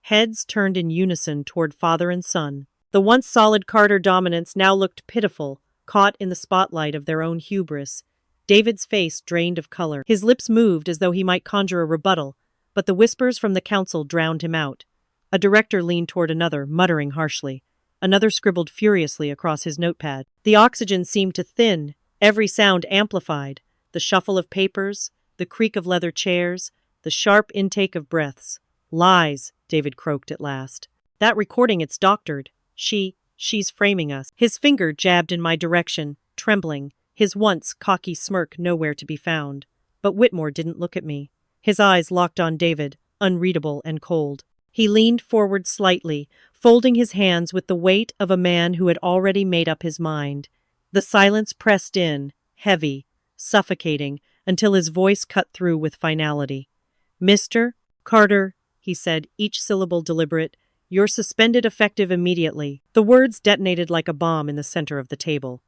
Heads turned in unison toward father and son. The once solid Carter dominance now looked pitiful, caught in the spotlight of their own hubris. David's face drained of color. His lips moved as though he might conjure a rebuttal, but the whispers from the council drowned him out. A director leaned toward another, muttering harshly. Another scribbled furiously across his notepad. The oxygen seemed to thin, every sound amplified. The shuffle of papers, the creak of leather chairs, the sharp intake of breaths. Lies, David croaked at last. That recording, it's doctored. She's framing us. His finger jabbed in my direction, trembling, his once cocky smirk nowhere to be found. But Whitmore didn't look at me. His eyes locked on David, unreadable and cold. He leaned forward slightly, folding his hands with the weight of a man who had already made up his mind. The silence pressed in, heavy, suffocating, until his voice cut through with finality. "Mr. Carter," he said, each syllable deliberate, "you're suspended effective immediately." The words detonated like a bomb in the center of the table.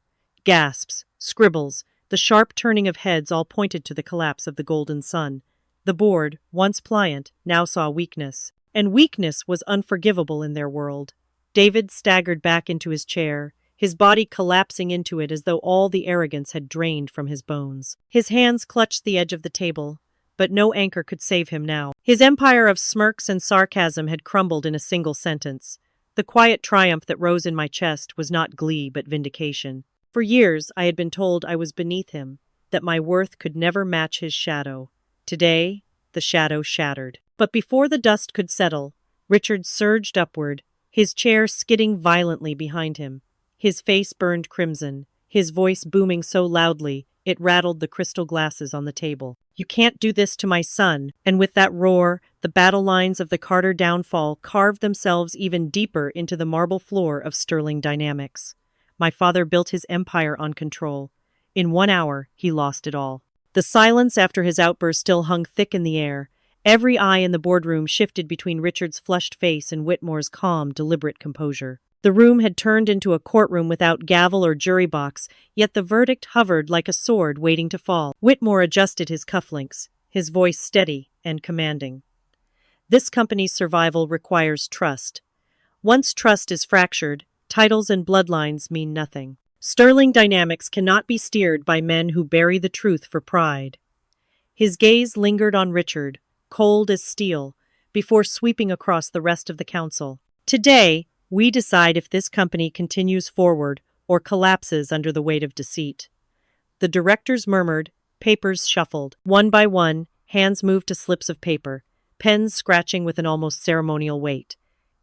Gasps, scribbles, the sharp turning of heads all pointed to the collapse of the golden sun. The board, once pliant, now saw weakness. And weakness was unforgivable in their world. David staggered back into his chair, his body collapsing into it as though all the arrogance had drained from his bones. His hands clutched the edge of the table, but no anchor could save him now. His empire of smirks and sarcasm had crumbled in a single sentence. The quiet triumph that rose in my chest was not glee but vindication. For years I had been told I was beneath him, that my worth could never match his shadow. Today, the shadow shattered. But before the dust could settle, Richard surged upward, his chair skidding violently behind him. His face burned crimson, his voice booming so loudly it rattled the crystal glasses on the table. "You can't do this to my son." And with that roar, the battle lines of the Carter downfall carved themselves even deeper into the marble floor of Sterling Dynamics. My father built his empire on control. In 1 hour, he lost it all. The silence after his outburst still hung thick in the air. Every eye in the boardroom shifted between Richard's flushed face and Whitmore's calm, deliberate composure. The room had turned into a courtroom without gavel or jury box, yet the verdict hovered like a sword waiting to fall. Whitmore adjusted his cufflinks, his voice steady and commanding. "This company's survival requires trust. Once trust is fractured, titles and bloodlines mean nothing. Sterling Dynamics cannot be steered by men who bury the truth for pride." His gaze lingered on Richard, cold as steel, before sweeping across the rest of the council. "Today, we decide if this company continues forward or collapses under the weight of deceit." The directors murmured, papers shuffled. One by one, hands moved to slips of paper, pens scratching with an almost ceremonial weight.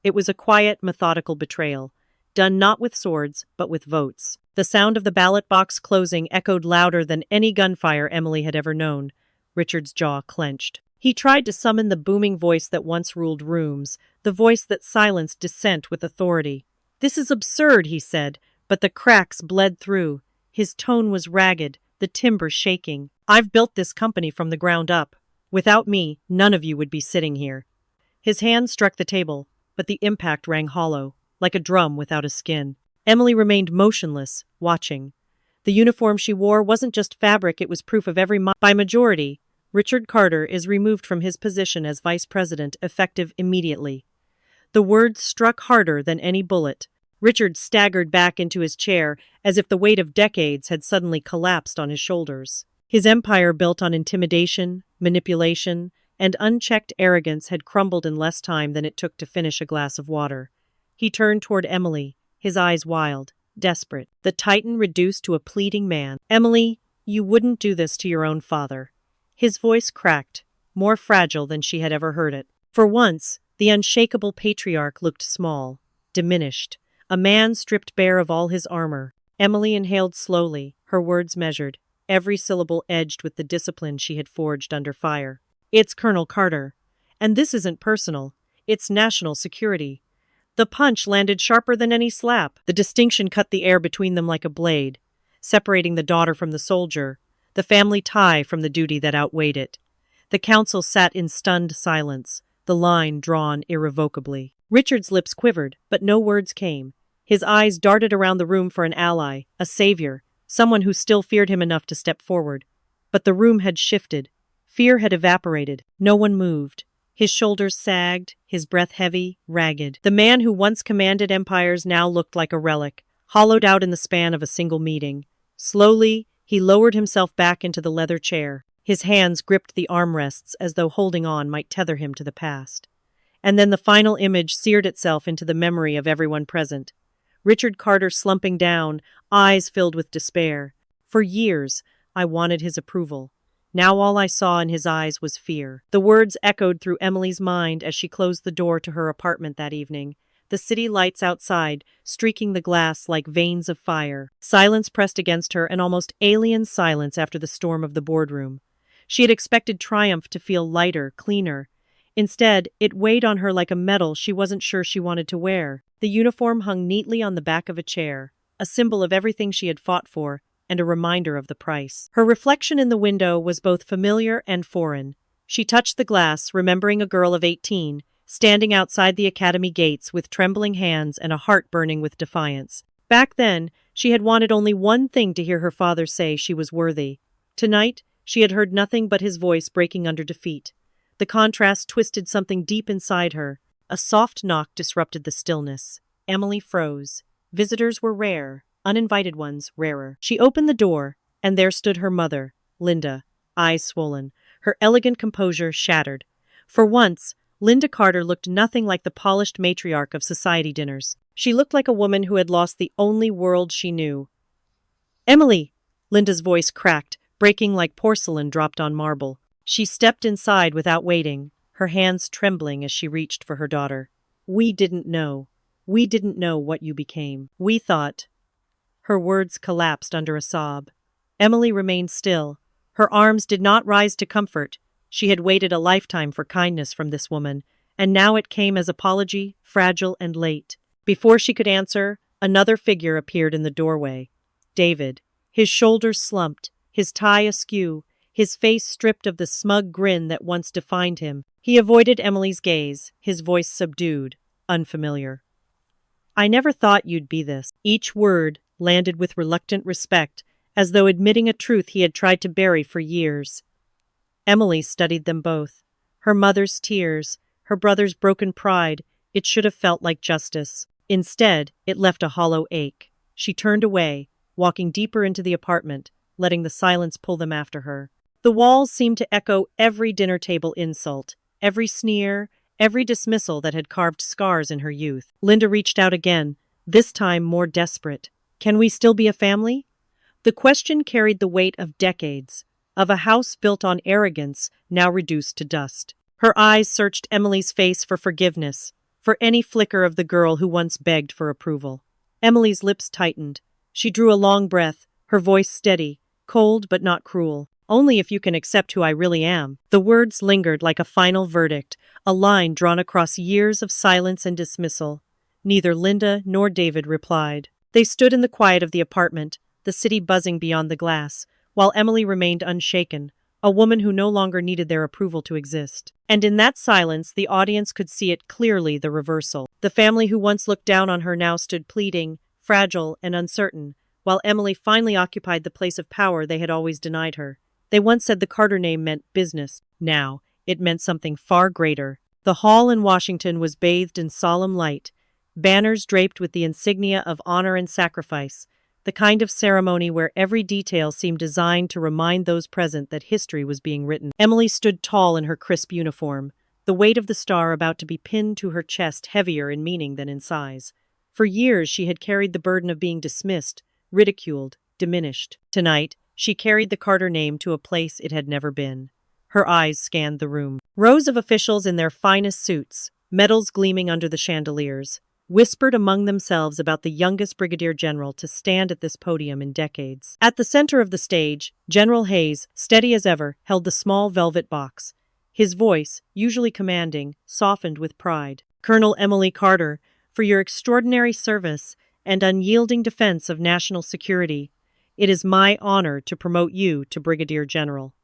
It was a quiet, methodical betrayal, done not with swords, but with votes. The sound of the ballot box closing echoed louder than any gunfire Emily had ever known. Richard's jaw clenched. He tried to summon the booming voice that once ruled rooms, the voice that silenced dissent with authority. "This is absurd," he said, but the cracks bled through. His tone was ragged, the timber shaking. "I've built this company from the ground up. Without me, none of you would be sitting here." His hand struck the table, but the impact rang hollow, like a drum without a skin. Emily remained motionless, watching. The uniform she wore wasn't just fabric, it was proof of every by majority. Richard Carter is removed from his position as vice president, effective immediately. The words struck harder than any bullet. Richard staggered back into his chair as if the weight of decades had suddenly collapsed on his shoulders. His empire built on intimidation, manipulation, and unchecked arrogance had crumbled in less time than it took to finish a glass of water. He turned toward Emily, his eyes wild, desperate. The Titan reduced to a pleading man. "Emily, you wouldn't do this to your own father." His voice cracked, more fragile than she had ever heard it. For once, the unshakable patriarch looked small, diminished, a man stripped bare of all his armor. Emily inhaled slowly, her words measured, every syllable edged with the discipline she had forged under fire. "It's Colonel Carter. And this isn't personal. It's national security." The punch landed sharper than any slap. The distinction cut the air between them like a blade, separating the daughter from the soldier, the family tie from the duty that outweighed it. The council sat in stunned silence, the line drawn irrevocably. Richard's lips quivered, but no words came. His eyes darted around the room for an ally, a savior, someone who still feared him enough to step forward. But the room had shifted. Fear had evaporated. No one moved. His shoulders sagged, his breath heavy, ragged. The man who once commanded empires now looked like a relic, hollowed out in the span of a single meeting. Slowly, he lowered himself back into the leather chair. His hands gripped the armrests as though holding on might tether him to the past. And then the final image seared itself into the memory of everyone present. Richard Carter slumping down, eyes filled with despair. For years, I wanted his approval. Now all I saw in his eyes was fear. The words echoed through Emily's mind as she closed the door to her apartment that evening. The city lights outside, streaking the glass like veins of fire. Silence pressed against her, an almost alien silence after the storm of the boardroom. She had expected triumph to feel lighter, cleaner. Instead, it weighed on her like a medal she wasn't sure she wanted to wear. The uniform hung neatly on the back of a chair, a symbol of everything she had fought for, and a reminder of the price. Her reflection in the window was both familiar and foreign. She touched the glass, remembering a girl of 18, standing outside the academy gates with trembling hands and a heart burning with defiance. Back then, she had wanted only one thing: to hear her father say she was worthy. Tonight, she had heard nothing but his voice breaking under defeat. The contrast twisted something deep inside her. A soft knock disrupted the stillness. Emily froze. Visitors were rare. Uninvited ones rarer. She opened the door, and there stood her mother, Linda, eyes swollen, her elegant composure shattered. For once, Linda Carter looked nothing like the polished matriarch of society dinners. She looked like a woman who had lost the only world she knew. "Emily!" Linda's voice cracked, breaking like porcelain dropped on marble. She stepped inside without waiting, her hands trembling as she reached for her daughter. "We didn't know. We didn't know what you became. We thought—" Her words collapsed under a sob. Emily remained still. Her arms did not rise to comfort. She had waited a lifetime for kindness from this woman, and now it came as apology, fragile and late. Before she could answer, another figure appeared in the doorway. David. His shoulders slumped, his tie askew, his face stripped of the smug grin that once defined him. He avoided Emily's gaze, his voice subdued, unfamiliar. "I never thought you'd be this." Each word landed with reluctant respect, as though admitting a truth he had tried to bury for years. Emily studied them both. Her mother's tears, her brother's broken pride. It should have felt like justice. Instead, it left a hollow ache. She turned away, walking deeper into the apartment, letting the silence pull them after her. The walls seemed to echo every dinner table insult, every sneer, every dismissal that had carved scars in her youth. Linda reached out again, this time more desperate. "Can we still be a family?" The question carried the weight of decades, of a house built on arrogance, now reduced to dust. Her eyes searched Emily's face for forgiveness, for any flicker of the girl who once begged for approval. Emily's lips tightened. She drew a long breath, her voice steady, cold but not cruel. "Only if you can accept who I really am." The words lingered like a final verdict, a line drawn across years of silence and dismissal. Neither Linda nor David replied. They stood in the quiet of the apartment, the city buzzing beyond the glass, while Emily remained unshaken, a woman who no longer needed their approval to exist. And in that silence, the audience could see it clearly, the reversal. The family who once looked down on her now stood pleading, fragile and uncertain, while Emily finally occupied the place of power they had always denied her. They once said the Carter name meant business. Now, it meant something far greater. The hall in Washington was bathed in solemn light, banners draped with the insignia of honor and sacrifice, the kind of ceremony where every detail seemed designed to remind those present that history was being written. Emily stood tall in her crisp uniform, the weight of the star about to be pinned to her chest heavier in meaning than in size. For years she had carried the burden of being dismissed, ridiculed, diminished. Tonight, she carried the Carter name to a place it had never been. Her eyes scanned the room. Rows of officials in their finest suits, medals gleaming under the chandeliers, whispered among themselves about the youngest brigadier general to stand at this podium in decades. At the center of the stage, General Hayes, steady as ever, held the small velvet box. His voice, usually commanding, softened with pride. "Colonel Emily Carter, for your extraordinary service and unyielding defense of national security, it is my honor to promote you to brigadier general."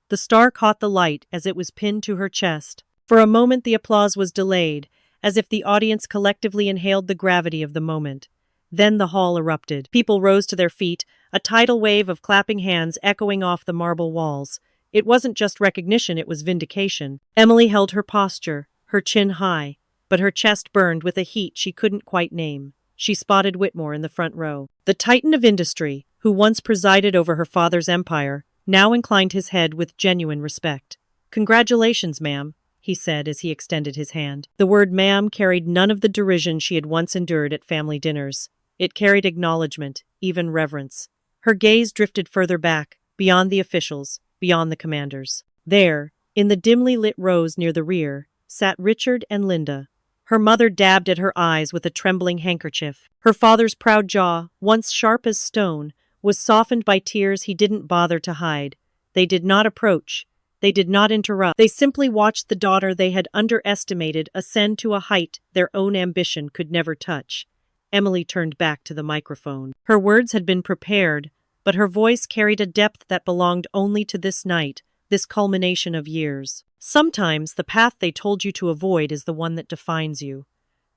The star caught the light as it was pinned to her chest. For a moment the applause was delayed, as if the audience collectively inhaled the gravity of the moment. Then the hall erupted. People rose to their feet, a tidal wave of clapping hands echoing off the marble walls. It wasn't just recognition, it was vindication. Emily held her posture, her chin high, but her chest burned with a heat she couldn't quite name. She spotted Whitmore in the front row. The titan of industry, who once presided over her father's empire, now inclined his head with genuine respect. "Congratulations, ma'am," he said as he extended his hand. The word ma'am carried none of the derision she had once endured at family dinners. It carried acknowledgement, even reverence. Her gaze drifted further back, beyond the officials, beyond the commanders. There, in the dimly lit rows near the rear, sat Richard and Linda. Her mother dabbed at her eyes with a trembling handkerchief. Her father's proud jaw, once sharp as stone, was softened by tears he didn't bother to hide. They did not approach. They did not interrupt. They simply watched the daughter they had underestimated ascend to a height their own ambition could never touch. Emily turned back to the microphone. Her words had been prepared, but her voice carried a depth that belonged only to this night, this culmination of years. Sometimes the path they told you to avoid is the one that defines you.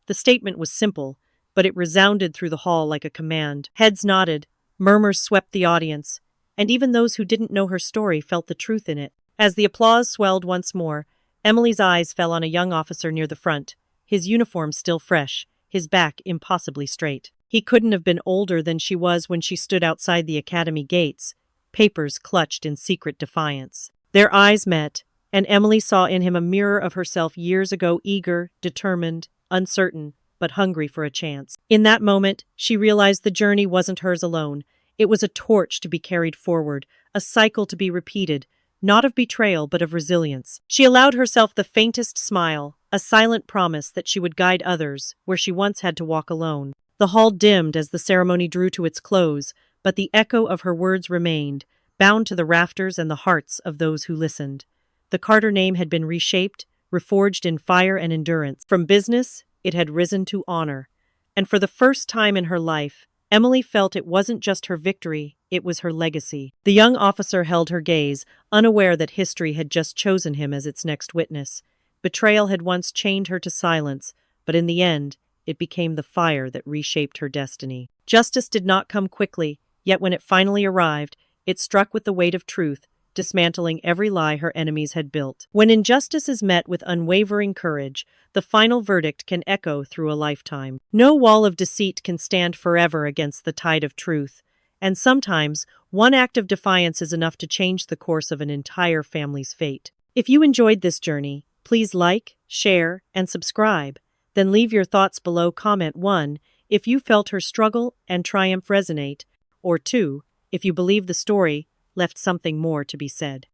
The statement was simple, but it resounded through the hall like a command. Heads nodded, murmurs swept the audience, and even those who didn't know her story felt the truth in it. As the applause swelled once more, Emily's eyes fell on a young officer near the front, his uniform still fresh, his back impossibly straight. He couldn't have been older than she was when she stood outside the academy gates, papers clutched in secret defiance. Their eyes met, and Emily saw in him a mirror of herself years ago, eager, determined, uncertain, but hungry for a chance. In that moment, she realized the journey wasn't hers alone. It was a torch to be carried forward, a cycle to be repeated, not of betrayal but of resilience. She allowed herself the faintest smile, a silent promise that she would guide others where she once had to walk alone. The hall dimmed as the ceremony drew to its close, but the echo of her words remained, bound to the rafters and the hearts of those who listened. The Carter name had been reshaped, reforged in fire and endurance. From business, it had risen to honor. And for the first time in her life, Emily felt it wasn't just her victory, it was her legacy. The young officer held her gaze, unaware that history had just chosen him as its next witness. Betrayal had once chained her to silence, but in the end, it became the fire that reshaped her destiny. Justice did not come quickly, yet when it finally arrived, it struck with the weight of truth, dismantling every lie her enemies had built. When injustice is met with unwavering courage, the final verdict can echo through a lifetime. No wall of deceit can stand forever against the tide of truth, and sometimes one act of defiance is enough to change the course of an entire family's fate. If you enjoyed this journey, please like, share, and subscribe. Then leave your thoughts below. Comment 1 if you felt her struggle and triumph resonate, or 2 if you believe the story left something more to be said.